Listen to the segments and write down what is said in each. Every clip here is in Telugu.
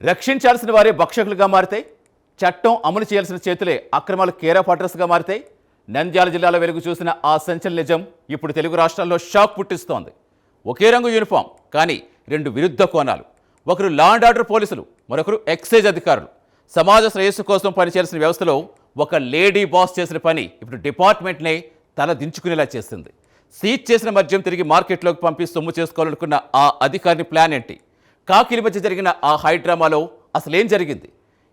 రక్షించాల్సిన వారే భక్షకులుగా మారితే చట్టం అమలు చేయాల్సిన చేతులే అక్రమాలు కేర్ ఆఫ్ అడ్రస్గా మారితే నంద్యాల జిల్లాలో వెలుగు చూసిన ఆ సంచలన నిజం ఇప్పుడు తెలుగు రాష్ట్రాల్లో షాక్ పుట్టిస్తోంది. ఒకే రంగు యూనిఫామ్ కానీ రెండు విరుద్ధ కోణాలు. ఒకరు లా అండ్ ఆర్డర్ పోలీసులు, మరొకరు ఎక్సైజ్ అధికారులు. సమాజ శ్రేయస్సు కోసం పనిచేయాల్సిన వ్యవస్థలో ఒక లేడీ బాస్ చేసిన పని ఇప్పుడు డిపార్ట్మెంట్నే తల దించుకునేలా చేస్తుంది. సీజ్ చేసిన మద్యం తిరిగి మార్కెట్లోకి పంపి సొమ్ము చేసుకోవాలనుకున్న ఆ అధికారిని ప్లాన్ ఏంటి? కాకిలి మధ్య జరిగిన ఆ హై డ్రామాలో అసలేం జరిగింది?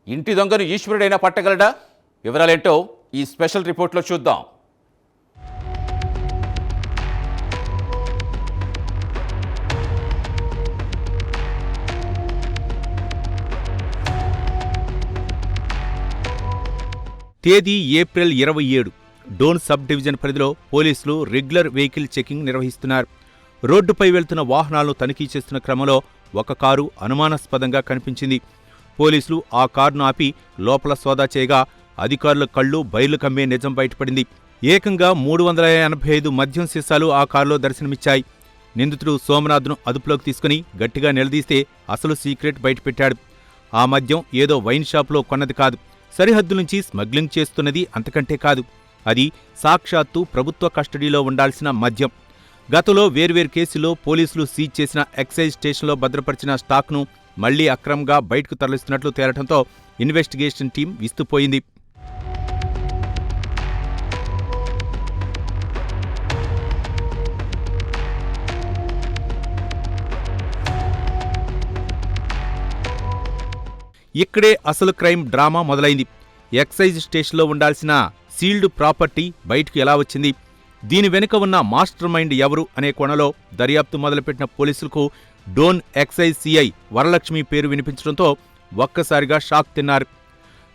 ఇంటి దొంగను ఈశ్వరుడైనా పట్టగలడా? వివరాలేంటో ఈ స్పెషల్ రిపోర్ట్లో చూద్దాం. తేదీ ఏప్రిల్ 27. డోన్ సబ్ డివిజన్ పరిధిలో పోలీసులు రెగ్యులర్ వెహికల్ చెకింగ్ నిర్వహిస్తున్నారు. రోడ్డుపై వెళ్తున్న వాహనాలను తనిఖీ చేస్తున్న క్రమంలో ఒక కారు అనుమానాస్పదంగా కనిపించింది. పోలీసులు ఆ కారును ఆపి లోపల సోదా చేయగా అధికారుల కళ్ళు బైర్లు కమ్మే నిజం బయటపడింది. ఏకంగా 385 మద్యం సీసాలు ఆ కారులో దర్శనమిచ్చాయి. నిందితుడు సోమనాథ్ను అదుపులోకి తీసుకుని గట్టిగా నిలదీస్తే అసలు సీక్రెట్ బయటపెట్టాడు. ఆ మద్యం ఏదో వైన్ షాపులో కొన్నది కాదు, సరిహద్దు నుంచి స్మగ్లింగ్ చేస్తున్నది అంతకంటే కాదు. అది సాక్షాత్తు ప్రభుత్వ కస్టడీలో ఉండాల్సిన మద్యం. గతంలో వేర్వేరు కేసుల్లో పోలీసులు సీజ్ చేసిన ఎక్సైజ్ స్టేషన్లో భద్రపరిచిన స్టాక్ను మళ్లీ అక్రమంగా బయటకు తరలిస్తున్నట్లు తేలటంతో ఇన్వెస్టిగేషన్ టీం విస్తుపోయింది. ఇక్కడే అసలు క్రైమ్ డ్రామా మొదలైంది. ఎక్సైజ్ స్టేషన్లో ఉండాల్సిన సీల్డ్ ప్రాపర్టీ బయటకు ఎలా వచ్చింది? దీని వెనుక ఉన్న మాస్టర్ మైండ్ ఎవరు అనే కోణంలో దర్యాప్తు మొదలుపెట్టిన పోలీసులకు డోన్ ఎక్సైజ్ సిఐ వరలక్ష్మి పేరు వినిపించడంతో ఒక్కసారిగా షాక్ తిన్నారు.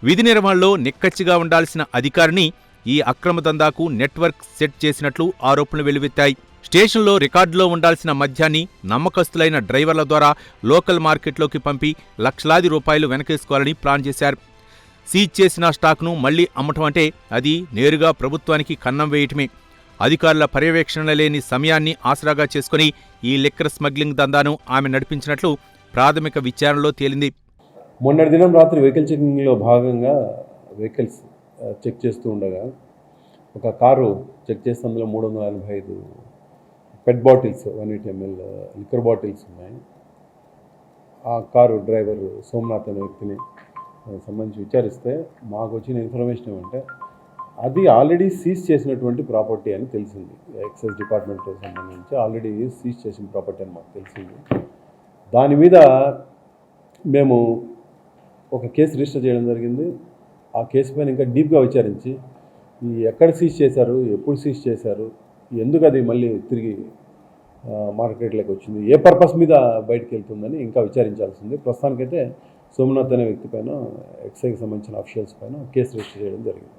విధి నిర్వహణలో నిక్కచ్చిగా ఉండాల్సిన అధికారిని ఈ అక్రమ దందాకు నెట్వర్క్ సెట్ చేసినట్లు ఆరోపణలు వెల్లువెత్తాయి. స్టేషన్లో రికార్డులో ఉండాల్సిన మద్యాన్ని నమ్మకస్తులైన డ్రైవర్ల ద్వారా లోకల్ మార్కెట్లోకి పంపి లక్షలాది రూపాయలు వెనకేసుకోవాలని ప్లాన్ చేశారు. సీజ్ చేసిన స్టాక్ను మళ్లీ అమ్మటం అంటే అది నేరుగా ప్రభుత్వానికి కన్నం వేయటమే. అధికారుల పర్యవేక్షణ లేని సమయాన్ని ఆసరాగా చేసుకుని ఈ లిక్కర్ స్మగ్లింగ్ దందాను ఆమె నడిపించినట్లు ప్రాథమిక విచారణలో తేలింది. మొన్నటి దినం రాత్రి వెహికల్ చెకింగ్లో భాగంగా వెహికల్స్ చెక్ చేస్తూ ఉండగా ఒక కారు చెక్ చేస్తే అందులో 385 పెట్ బాటిల్స్ 180 ml లిక్కర్ బాటిల్స్ ఉన్నాయి. ఆ కారు డ్రైవర్ సోమనాథ్ అనే వ్యక్తిని సంబంధించి విచారిస్తే మాకు వచ్చిన ఇన్ఫర్మేషన్ ఏమంటే అది ఆల్రెడీ సీజ్ చేసినటువంటి ప్రాపర్టీ అని తెలిసింది. ఎక్సైజ్ డిపార్ట్మెంట్తో సంబంధించి ఆల్రెడీ సీజ్ చేసిన ప్రాపర్టీ అని మాకు తెలిసింది. దాని మీద మేము ఒక కేసు రిజిస్టర్ చేయడం జరిగింది. ఆ కేసు పైన ఇంకా డీప్గా విచారించి ఈ ఎక్కడ సీజ్ చేశారు, ఎప్పుడు సీజ్ చేశారు, ఎందుకు అది మళ్ళీ తిరిగి మార్కెట్లోకి వచ్చింది, ఏ పర్పస్ మీద బయటకు వెళ్తుందని ఇంకా విచారించాల్సింది. ప్రస్తుతానికైతే సోమనాథ్ అనే వ్యక్తి పైన ఎక్సైజ్కి సంబంధించిన అఫీషియల్స్ పైన కేసు రిజిస్టర్ చేయడం జరిగింది.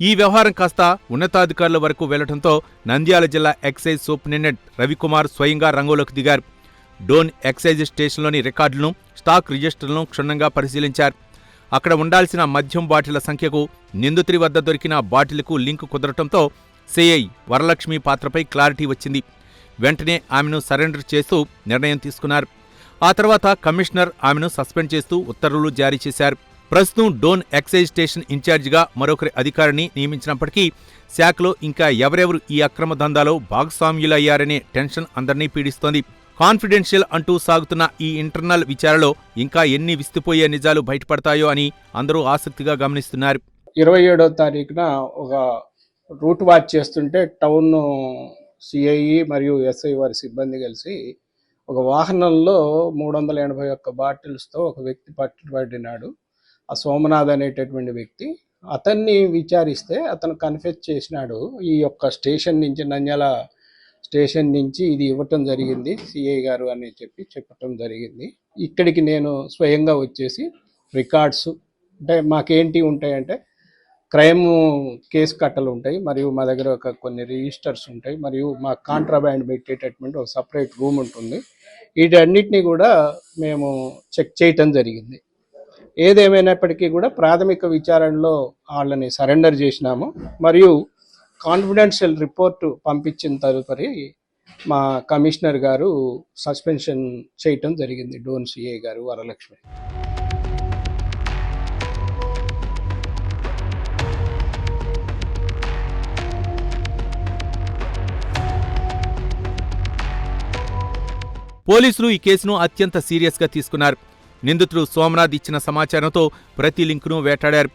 ఈ వ్యవహారం కాస్త ఉన్నతాధికారుల వరకు వెళ్లడంతో నంద్యాల జిల్లా ఎక్సైజ్ సూపరింటెండెంట్ రవికుమార్ స్వయంగా రంగంలోకి దిగారు. డోన్ ఎక్సైజ్ స్టేషన్లోని రికార్డులను, స్టాక్ రిజిస్టర్లను క్షుణ్ణంగా పరిశీలించారు. అక్కడ ఉండాల్సిన మద్యం బాటిళ్ల సంఖ్యకు నిందితుడి వద్ద దొరికిన బాటిల్కు లింకు కుదరటంతో సిఐ వరలక్ష్మి పాత్రపై క్లారిటీ వచ్చింది. వెంటనే ఆమెను సరెండర్ చేస్తూ నిర్ణయం తీసుకున్నారు. ఆ తర్వాత కమిషనర్ ఆమెను సస్పెండ్ చేస్తూ ఉత్తర్వులు జారీ చేశారు. ప్రస్తుతం డోన్ ఎక్సైజ్ స్టేషన్ ఇన్ఛార్జిగా మరొకరి అధికారిని నియమించినప్పటికీ శాఖలో ఇంకా ఎవరెవరు ఈ అక్రమ దందాలో భాగస్వామ్యులయ్యారనే టెన్షన్ అందరినీ పీడిస్తోంది. కాన్ఫిడెన్షియల్ అంటూ సాగుతున్న ఈ ఇంటర్నల్ విచారణలో ఇంకా ఎన్ని విస్తుపోయే నిజాలు బయటపడతాయో అని అందరూ ఆసక్తిగా గమనిస్తున్నారు. 27వ తారీఖున ఒక రూట్ వాచ్ చేస్తుంటే టౌన్ సిఐ మరియు ఎస్ఐ వారి సిబ్బంది కలిసి ఒక వాహనంలో 381 బాటిల్స్తో ఒక వ్యక్తి పట్టుబడినాడు. ఆ సోమనాథ్ అనేటటువంటి వ్యక్తి. అతన్ని విచారిస్తే అతను కన్ఫెస్ చేసినాడు, ఈ యొక్క స్టేషన్ నుంచి, నంద్యాల స్టేషన్ నుంచి ఇది ఇవ్వటం జరిగింది సిఐ గారు అని చెప్పటం జరిగింది. ఇక్కడికి నేను స్వయంగా వచ్చేసి రికార్డ్స్ అంటే మాకేంటి ఉంటాయంటే క్రైమ్ కేసు కట్టలు ఉంటాయి, మరియు మా దగ్గర కొన్ని రిజిస్టర్స్ ఉంటాయి, మరియు మా కాంట్రాబ్యాండ్ పెట్టేటటువంటి ఒక సపరేట్ రూమ్ ఉంటుంది. వీటన్నిటిని కూడా మేము చెక్ చేయటం జరిగింది. ఏదేమైనప్పటికీ కూడా ప్రాథమిక విచారణలో వాళ్ళని సరెండర్ చేసినాము. మరియు కాన్ఫిడెన్షియల్ రిపోర్టు పంపించిన తదుపరి మా కమిషనర్ గారు సస్పెన్షన్ చేయటం జరిగింది, డోన్ సిఐ గారు వరలక్ష్మి. పోలీసులు ఈ కేసును అత్యంత సీరియస్గా తీసుకున్నారు. నిందితుడు సోమనాథ్ ఇచ్చిన సమాచారంతో ప్రతి లింకును వేటాడారు.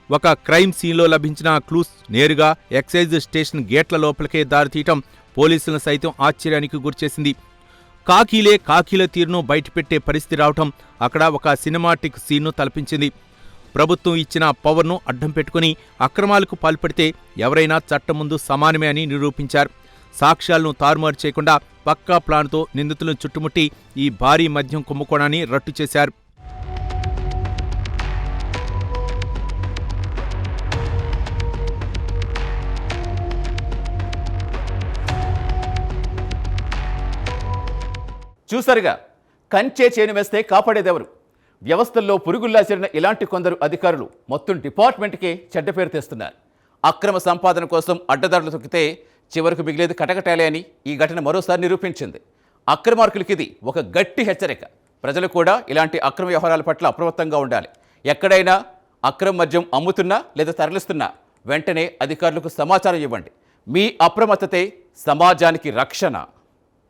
ఒక క్రైమ్ సీన్లో లభించిన క్లూస్ నేరుగా ఎక్సైజ్ స్టేషన్ గేట్ల లోపలికే దారితీయటం పోలీసులను సైతం ఆశ్చర్యానికి గురిచేసింది. కాకీల తీరును బయటపెట్టే పరిస్థితి రావటం అక్కడ ఒక సినిమాటిక్ సీన్ను తలపించింది. ప్రభుత్వం ఇచ్చిన పవర్ను అడ్డం పెట్టుకుని అక్రమాలకు పాల్పడితే ఎవరైనా చట్టం ముందు సమానమే అని నిరూపించారు. సాక్ష్యాలను తారుమారు చేయకుండా పక్కా ప్లాన్తో నిందితులను చుట్టుముట్టి ఈ భారీ మద్యం కుంభకోణాన్ని రట్టు చేశారు. చూసారుగా, కంచే చేను వేస్తే కాపాడేదెవరు? వ్యవస్థల్లో పురుగుల్లా చేరిన ఇలాంటి కొందరు అధికారులు మొత్తం డిపార్ట్మెంట్కే చెడ్డ పేరు తెస్తున్నారు. అక్రమ సంపాదన కోసం అడ్డదారులు తొక్కితే చివరకు మిగిలేది కటకటాలే అని ఈ ఘటన మరోసారి నిరూపించింది. అక్రమార్కులకి ఇది ఒక గట్టి హెచ్చరిక. ప్రజలు కూడా ఇలాంటి అక్రమ వ్యవహారాల పట్ల అప్రమత్తంగా ఉండాలి. ఎక్కడైనా అక్రమ మద్యం అమ్ముతున్నా లేదా తరలిస్తున్నా వెంటనే అధికారులకు సమాచారం ఇవ్వండి. మీ అప్రమత్తతే సమాజానికి రక్షణ.